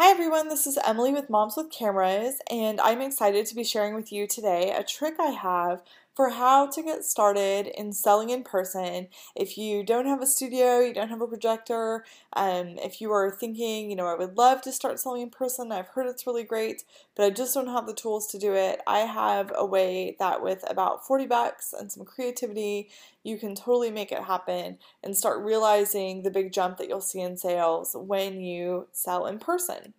Hi everyone, this is Emily with Moms with Cameras, and I'm excited to be sharing with you today a trick I have for how to get started in selling in person. If you don't have a studio, you don't have a projector, if you are thinking, I would love to start selling in person, I've heard it's really great, but I just don't have the tools to do it. I have a way that with about 40 bucks and some creativity, you can totally make it happen and start realizing the big jump that you'll see in sales when you sell in person.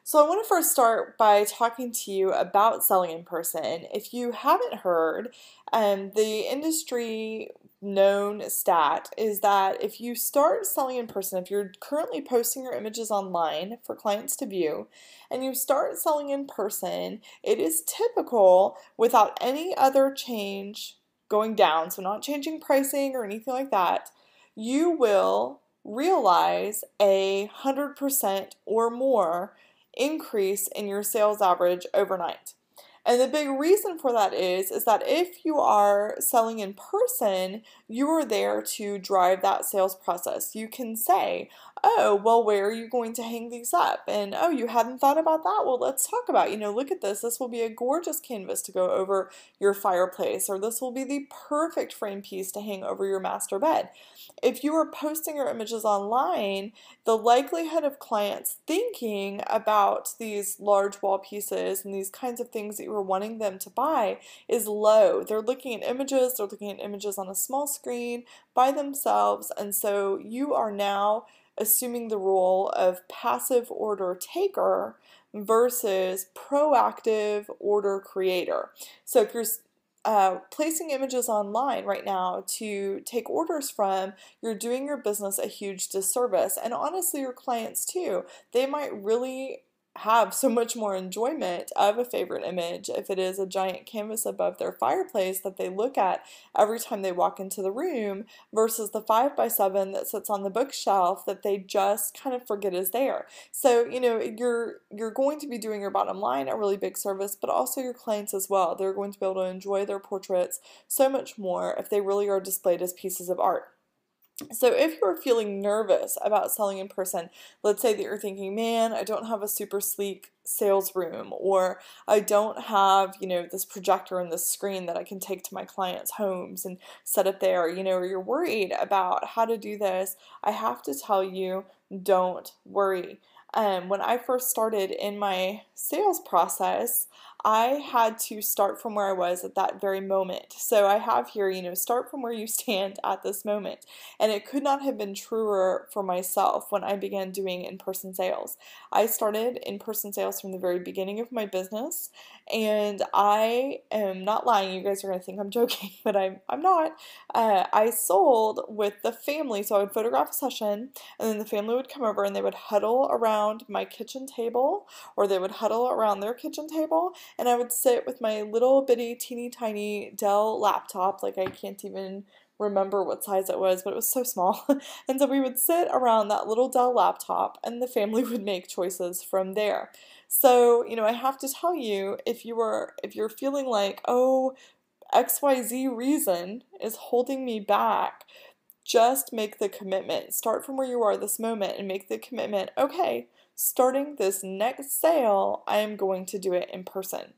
So I want to first start by talking to you about selling in person. If you haven't heard, the industry known stat is that if you start selling in person, if you're currently posting your images online for clients to view, and you start selling in person, it is typical without any other change going down, so not changing pricing or anything like that, you will realize 100% or more increase in your sales average overnight. And the big reason for that is that if you are selling in person, you are there to drive that sales process. You can say, oh, well, where are you going to hang these up? And, oh, you hadn't thought about that? Well, let's talk about, look at this. This will be a gorgeous canvas to go over your fireplace, or this will be the perfect frame piece to hang over your master bed. If you are posting your images online, the likelihood of clients thinking about these large wall pieces and these kinds of things that you were wanting them to buy is low. They're looking at images on a small screen by themselves, and so you are now assuming the role of passive order taker versus proactive order creator. So if you're placing images online right now to take orders from, you're doing your business a huge disservice, and honestly your clients too. They might really have so much more enjoyment of a favorite image if it is a giant canvas above their fireplace that they look at every time they walk into the room versus the 5x7 that sits on the bookshelf that they just kind of forget is there. So, you're going to be doing your bottom line a really big service, but also your clients as well. They're going to be able to enjoy their portraits so much more if they really are displayed as pieces of art. So if you're feeling nervous about selling in person, let's say that you're thinking, man, I don't have a super sleek sales room, or I don't have, this projector and this screen that I can take to my clients' homes and set up there, or you're worried about how to do this, I have to tell you, don't worry. When I first started in my sales process, I had to start from where I was at that very moment. So I have here, start from where you stand at this moment. And it could not have been truer for myself when I began doing in-person sales. I started in-person sales from the very beginning of my business, and I am not lying. You guys are going to think I'm joking, but I'm not. I sold with the family, so I would photograph a session, and then the family would come over and they would huddle around my kitchen table, or they would huddle around their kitchen table, and I would sit with my little bitty teeny tiny Dell laptop, like I can't even remember what size it was, but it was so small. And so we would sit around that little Dell laptop and the family would make choices from there. So, I have to tell you, if you're feeling like, oh, XYZ reason is holding me back, just make the commitment. Start from where you are this moment and make the commitment, okay, starting this next sale, I am going to do it in person.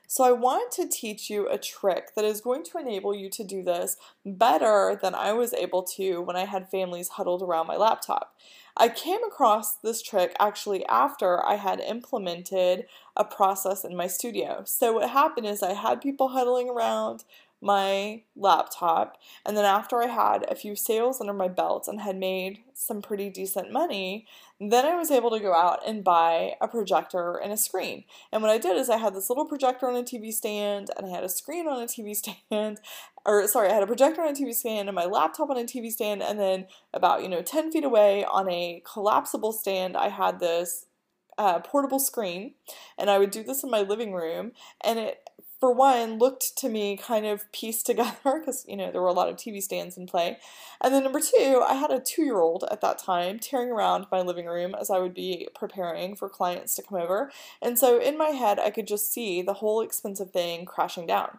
So I want to teach you a trick that is going to enable you to do this better than I was able to when I had families huddled around my laptop. I came across this trick actually after I had implemented a process in my studio. So what happened is I had people huddling around my laptop, and then after I had a few sales under my belt and had made some pretty decent money, then I was able to go out and buy a projector and a screen. And what I did is I had this little projector on a TV stand, and I had a screen on a TV stand, I had a projector on a TV stand and my laptop on a TV stand, and then about 10 feet away on a collapsible stand I had this portable screen, and I would do this in my living room, and it, for one, looked to me kind of pieced together because, there were a lot of TV stands in play. And then number two, I had a 2-year-old at that time tearing around my living room as I would be preparing for clients to come over. And so in my head, I could just see the whole expensive thing crashing down.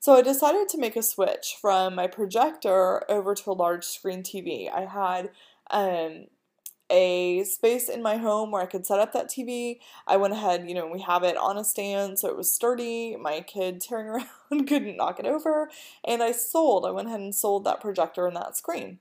So I decided to make a switch from my projector over to a large screen TV. I had a space in my home where I could set up that TV. I went ahead, we have it on a stand so it was sturdy. My kid tearing around couldn't knock it over. And I went ahead and sold that projector and that screen.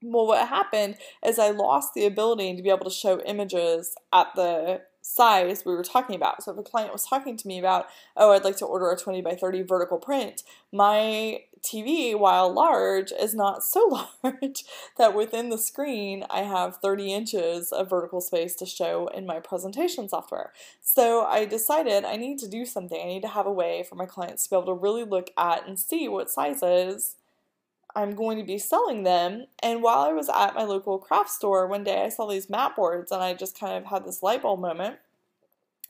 Well, what happened is I lost the ability to be able to show images at the size we were talking about. So if a client was talking to me about, oh, I'd like to order a 20 by 30 vertical print, my TV, while large, is not so large that within the screen I have 30 inches of vertical space to show in my presentation software. So I decided I need to do something. I need to have a way for my clients to be able to really look at and see what sizes I'm going to be selling them. And while I was at my local craft store one day, I saw these mat boards and I just kind of had this light bulb moment.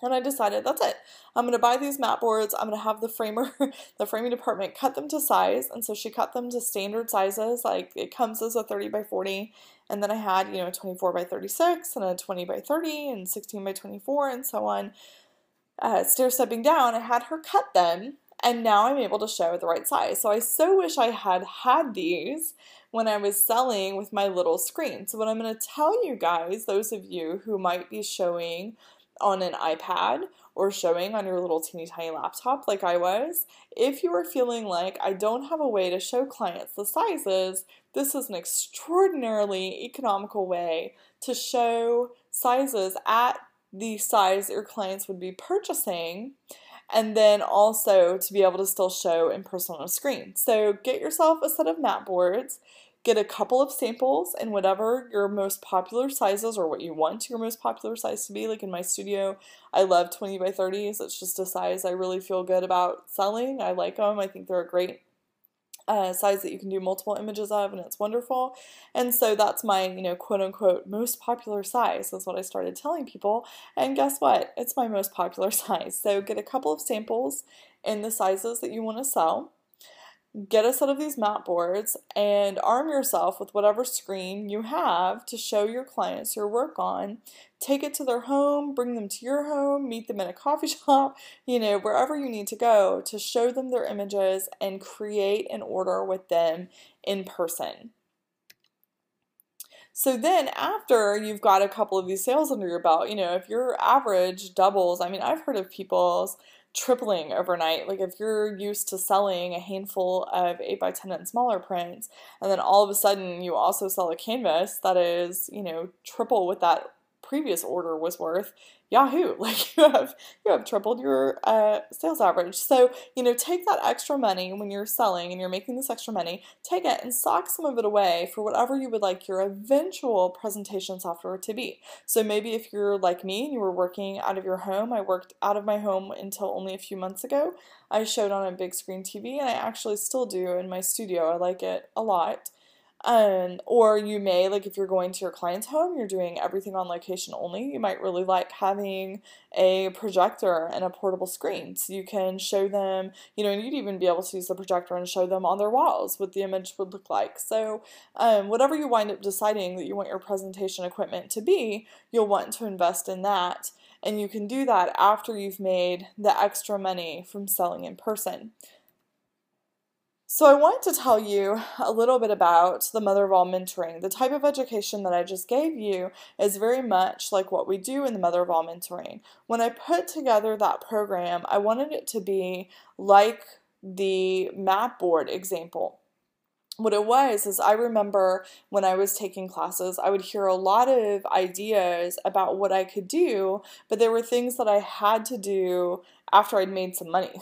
And I decided, that's it. I'm going to buy these mat boards. I'm going to have the the framing department cut them to size. And so she cut them to standard sizes. Like it comes as a 30 by 40. And then I had, a 24 by 36 and a 20 by 30 and 16 by 24 and so on. Stair stepping down, I had her cut them. And now I'm able to show the right size. So I so wish I had had these when I was selling with my little screen. So what I'm going to tell you guys, those of you who might be showing on an iPad or showing on your little teeny tiny laptop like I was, if you are feeling like I don't have a way to show clients the sizes, this is an extraordinarily economical way to show sizes at the size your clients would be purchasing, and then also to be able to still show in person on a screen. So get yourself a set of mat boards, get a couple of samples in whatever your most popular sizes or what you want your most popular size to be. Like in my studio, I love 20 by 30s. It's just a size I really feel good about selling. I like them. I think they're a great size that you can do multiple images of, and it's wonderful. And so that's my, quote unquote, most popular size is what I started telling people. And guess what? It's my most popular size. So get a couple of samples in the sizes that you want to sell. Get a set of these mat boards and arm yourself with whatever screen you have to show your clients your work on. Take it to their home, bring them to your home, meet them in a coffee shop, wherever you need to go to show them their images and create an order with them in person. So then after you've got a couple of these sales under your belt, if your average doubles, I've heard of people's tripling overnight. Like if you're used to selling a handful of 8 by 10 and smaller prints, and then all of a sudden you also sell a canvas that is, triple what that previous order was worth, yahoo, like you have tripled your sales average. So, take that extra money when you're selling and you're making this extra money, take it and sock some of it away for whatever you would like your eventual presentation software to be. So maybe if you're like me and you were working out of your home, I worked out of my home until only a few months ago. I showed on a big screen TV and I actually still do in my studio. I like it a lot. Or you may, like if you're going to your client's home, you're doing everything on location only, you might really like having a projector and a portable screen. So you can show them, and you'd even be able to use the projector and show them on their walls what the image would look like. So whatever you wind up deciding that you want your presentation equipment to be, you'll want to invest in that. And you can do that after you've made the extra money from selling in person. So I want to tell you a little bit about the mother of all mentoring. The type of education that I just gave you is very much like what we do in the mother of all mentoring. When I put together that program, I wanted it to be like the mat board example. What it was is I remember when I was taking classes, I would hear a lot of ideas about what I could do, but there were things that I had to do after I'd made some money.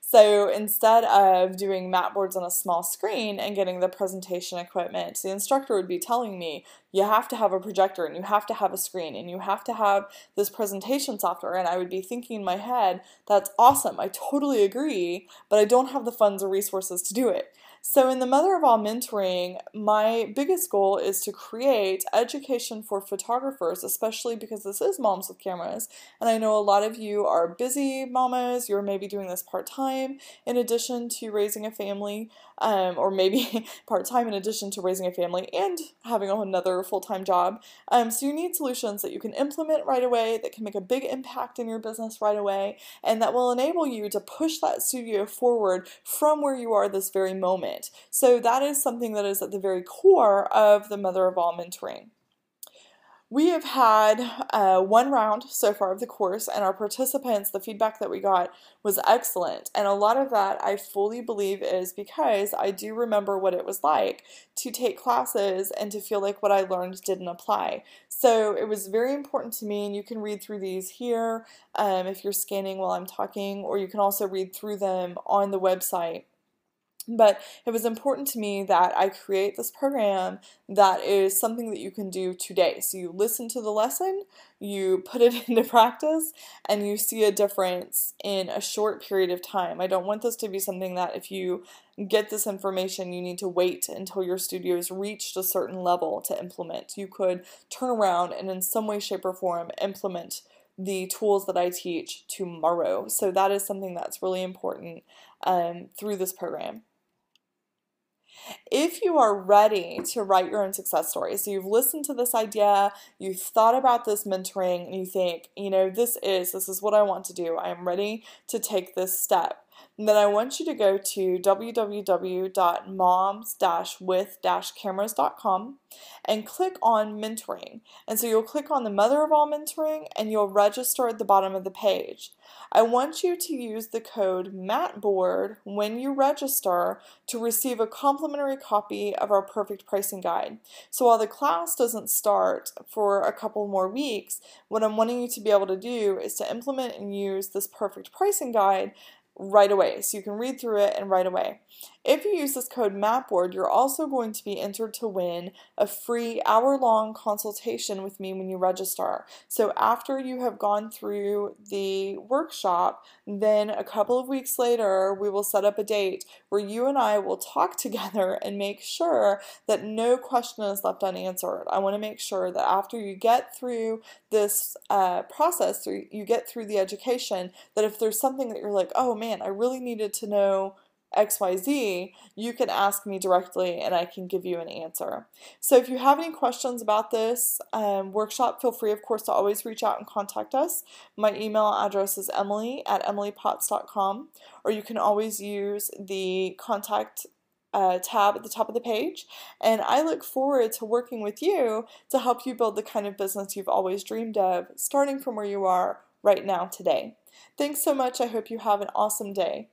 So instead of doing mat boards on a small screen and getting the presentation equipment, the instructor would be telling me, you have to have a projector and you have to have a screen and you have to have this presentation software. And I would be thinking in my head, that's awesome, I totally agree, but I don't have the funds or resources to do it. So in the Mother of All Mentoring, my biggest goal is to create education for photographers, especially because this is Moms with Cameras. And I know a lot of you are busy mamas, you're maybe doing this part-time in addition to raising a family, or maybe part-time in addition to raising a family and having another full-time job. So you need solutions that you can implement right away, that can make a big impact in your business right away, and that will enable you to push that studio forward from where you are this very moment. So that is something that is at the very core of the Mother of All Mentoring. We have had one round so far of the course, and our participants, the feedback that we got was excellent. And a lot of that I fully believe is because I do remember what it was like to take classes and to feel like what I learned didn't apply. So it was very important to me, and you can read through these here if you're scanning while I'm talking, or you can also read through them on the website. But it was important to me that I create this program that is something that you can do today. So you listen to the lesson, you put it into practice, and you see a difference in a short period of time. I don't want this to be something that if you get this information, you need to wait until your studio's reached a certain level to implement. You could turn around and in some way, shape, or form implement the tools that I teach tomorrow. So that is something that's really important through this program. If you are ready to write your own success story, so you've listened to this idea, you've thought about this mentoring, and you think, this is what I want to do. I am ready to take this step. And then I want you to go to www.moms-with-cameras.com and click on mentoring. And so you'll click on the mother of all mentoring and you'll register at the bottom of the page. I want you to use the code MATBOARD when you register to receive a complimentary copy of our perfect pricing guide. So while the class doesn't start for a couple more weeks, what I'm wanting you to be able to do is to implement and use this perfect pricing guide right away, so you can read through it and right away. If you use this code MAPBOARD, you're also going to be entered to win a free hour-long consultation with me when you register. So after you have gone through the workshop, then a couple of weeks later, we will set up a date where you and I will talk together and make sure that no question is left unanswered. I want to make sure that after you get through this process, you get through the education, that if there's something that you're like, oh man, I really needed to know XYZ, you can ask me directly and I can give you an answer. So if you have any questions about this workshop, feel free, of course, to always reach out and contact us. My email address is emily@emilypotts.com, or you can always use the contact tab at the top of the page. And I look forward to working with you to help you build the kind of business you've always dreamed of, starting from where you are right now today. Thanks so much. I hope you have an awesome day.